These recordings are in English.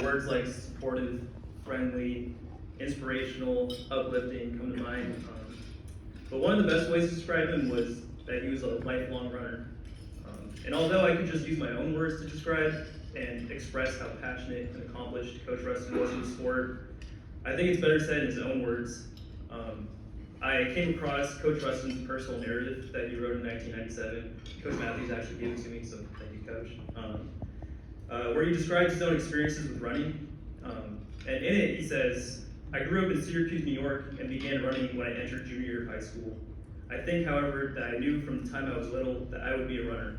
Words like supportive, friendly, inspirational, uplifting come to mind. But one of the best ways to describe him was that he was a lifelong runner. And although I could just use my own words to describe and express how passionate and accomplished Coach Ruston was in the sport, I think it's better said in his own words. I came across Coach Ruston's personal narrative that he wrote in 1997. Coach Matthews actually gave it to me, so thank you, Coach. Where he describes his own experiences with running. And in it, he says, "I grew up in Syracuse, New York, and began running when I entered junior year of high school. I think, however, that I knew from the time I was little that I would be a runner.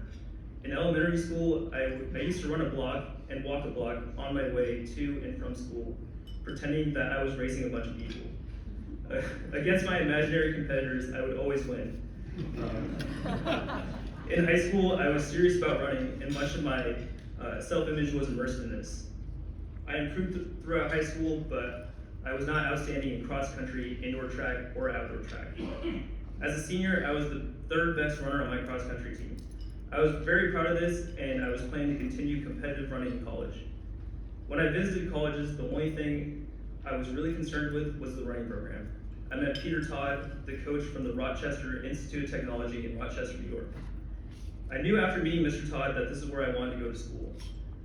In elementary school, I used to run a block and walk a block on my way to and from school, pretending that I was racing a bunch of people. Against my imaginary competitors, I would always win. In high school, I was serious about running, and much of my self-image was immersed in this. I improved throughout high school, but I was not outstanding in cross-country, indoor track, or outdoor track. As a senior, I was the third best runner on my cross-country team. I was very proud of this, and I was planning to continue competitive running in college. When I visited colleges, the only thing I was really concerned with was the running program. I met Peter Todd, the coach from the Rochester Institute of Technology in Rochester, New York. I knew after meeting Mr. Todd that this is where I wanted to go to school.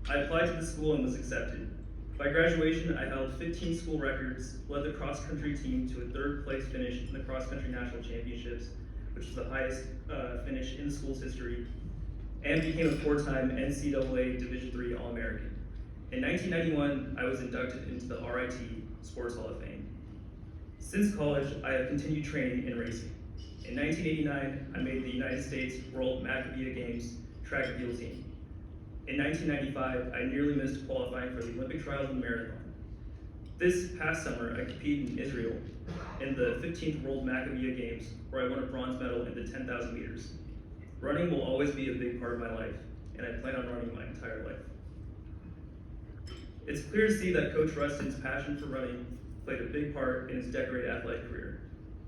I applied to the school and was accepted. By graduation, I held 15 school records, led the cross-country team to a third-place finish in the cross-country national championships, which is the highest finish in the school's history, and became a four-time NCAA Division III All-American. In 1991, I was inducted into the RIT Sports Hall of Fame. Since college, I have continued training and racing. In 1989, I made the United States World Maccabiah Games track and field team. In 1995, I nearly missed qualifying for the Olympic trials in marathon. This past summer, I competed in Israel in the 15th World Maccabiah Games, where I won a bronze medal in the 10,000 meters. Running will always be a big part of my life, and I plan on running my entire life. It's clear to see that Coach Ruston's passion for running played a big part in his decorated athletic career,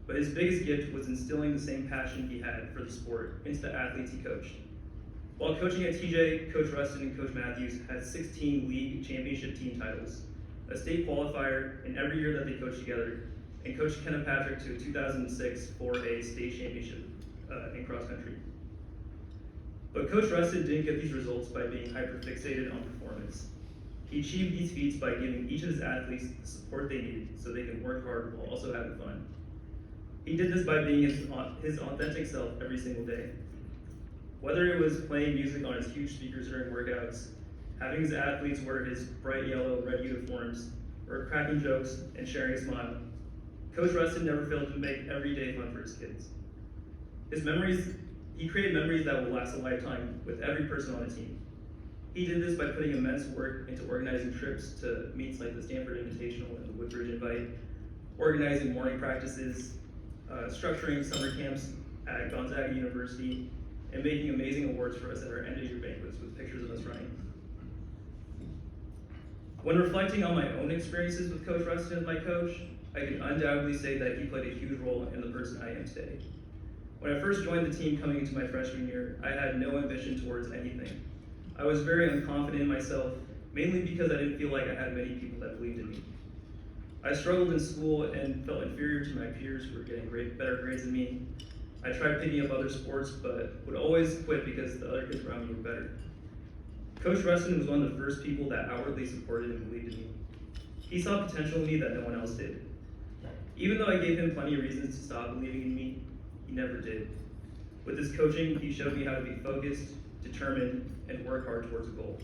but his biggest gift was instilling the same passion he had for the sport into the athletes he coached. While coaching at TJ, Coach Ruston and Coach Matthews had 16 league championship team titles, a state qualifier in every year that they coached together, and coached Ken and Patrick to a 2006 4A state championship in cross country. But Coach Ruston didn't get these results by being hyper-fixated on performance. He achieved these feats by giving each of his athletes the support they needed so they can work hard while also having fun. He did this by being his authentic self every single day. Whether it was playing music on his huge speakers during workouts, having his athletes wear his bright yellow, red uniforms, or cracking jokes and sharing a smile, Coach Ruston never failed to make every day fun for his kids. He created memories that will last a lifetime with every person on the team. He did this by putting immense work into organizing trips to meets like the Stanford Invitational and the Woodbridge Invite, organizing morning practices, structuring summer camps at Gonzaga University, and making amazing awards for us at our end-of-year banquets with pictures of us running. When reflecting on my own experiences with Coach Ruston as my coach, I can undoubtedly say that he played a huge role in the person I am today. When I first joined the team coming into my freshman year, I had no ambition towards anything. I was very unconfident in myself, mainly because I didn't feel like I had many people that believed in me. I struggled in school and felt inferior to my peers who were getting better grades than me. I tried picking up other sports, but would always quit because the other kids around me were better. Coach Ruston was one of the first people that outwardly supported and believed in me. He saw potential in me that no one else did. Even though I gave him plenty of reasons to stop believing in me, he never did. With his coaching, he showed me how to be focused, determined, and work hard towards a goal.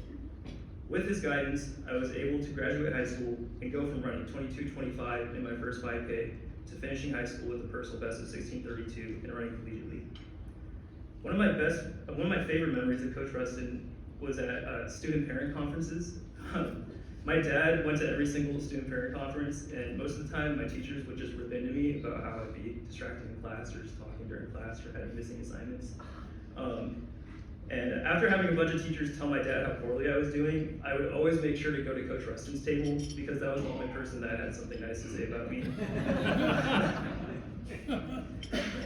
With his guidance, I was able to graduate high school and go from running 22:25 in my first 5K to finishing high school with a personal best of 16:32 and running collegiately. One of my favorite memories of Coach Ruston was at student parent conferences. My dad went to every single student parent conference, and most of the time my teachers would just rip into me about how I'd be distracting in class or just talking during class or having missing assignments. And after having a bunch of teachers tell my dad how poorly I was doing, I would always make sure to go to Coach Ruston's table because that was the only person that had something nice to say about me.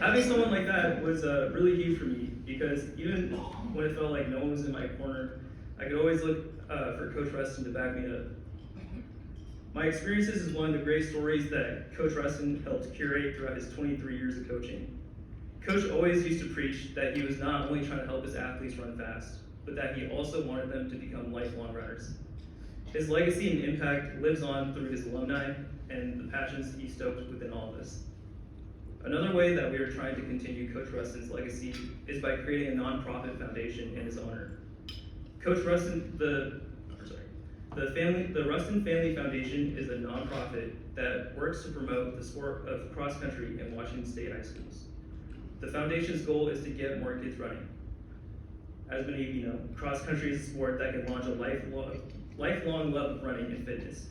Having someone like that was really huge for me because even when it felt like no one was in my corner, I could always look for Coach Ruston to back me up. My experiences is one of the great stories that Coach Ruston helped curate throughout his 23 years of coaching. Coach always used to preach that he was not only trying to help his athletes run fast, but that he also wanted them to become lifelong runners. His legacy and impact lives on through his alumni and the passions he stoked within all of us. Another way that we are trying to continue Coach Ruston's legacy is by creating a nonprofit foundation in his honor. Coach Ruston, the Ruston Family Foundation is a nonprofit that works to promote the sport of cross country in Washington State high schools. The foundation's goal is to get more kids running. As many of you know, cross country is a sport that can launch a lifelong love of running and fitness.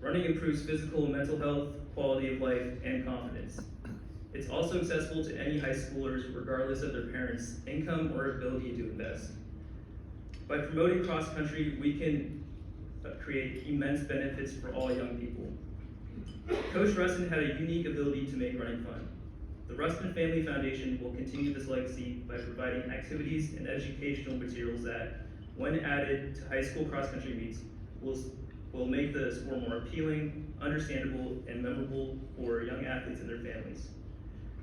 Running improves physical and mental health, quality of life, and confidence. It's also accessible to any high schoolers regardless of their parents' income or ability to invest. By promoting cross country, we can create immense benefits for all young people. Coach Ruston had a unique ability to make running fun. The Ruston Family Foundation will continue this legacy by providing activities and educational materials that, when added to high school cross country meets, will make the sport more appealing, understandable, and memorable for young athletes and their families.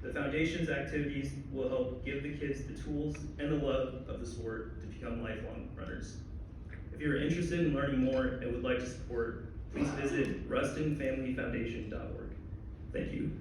The foundation's activities will help give the kids the tools and the love of the sport to become lifelong runners. If you're interested in learning more and would like to support, please visit rustonfamilyfoundation.org. Thank you.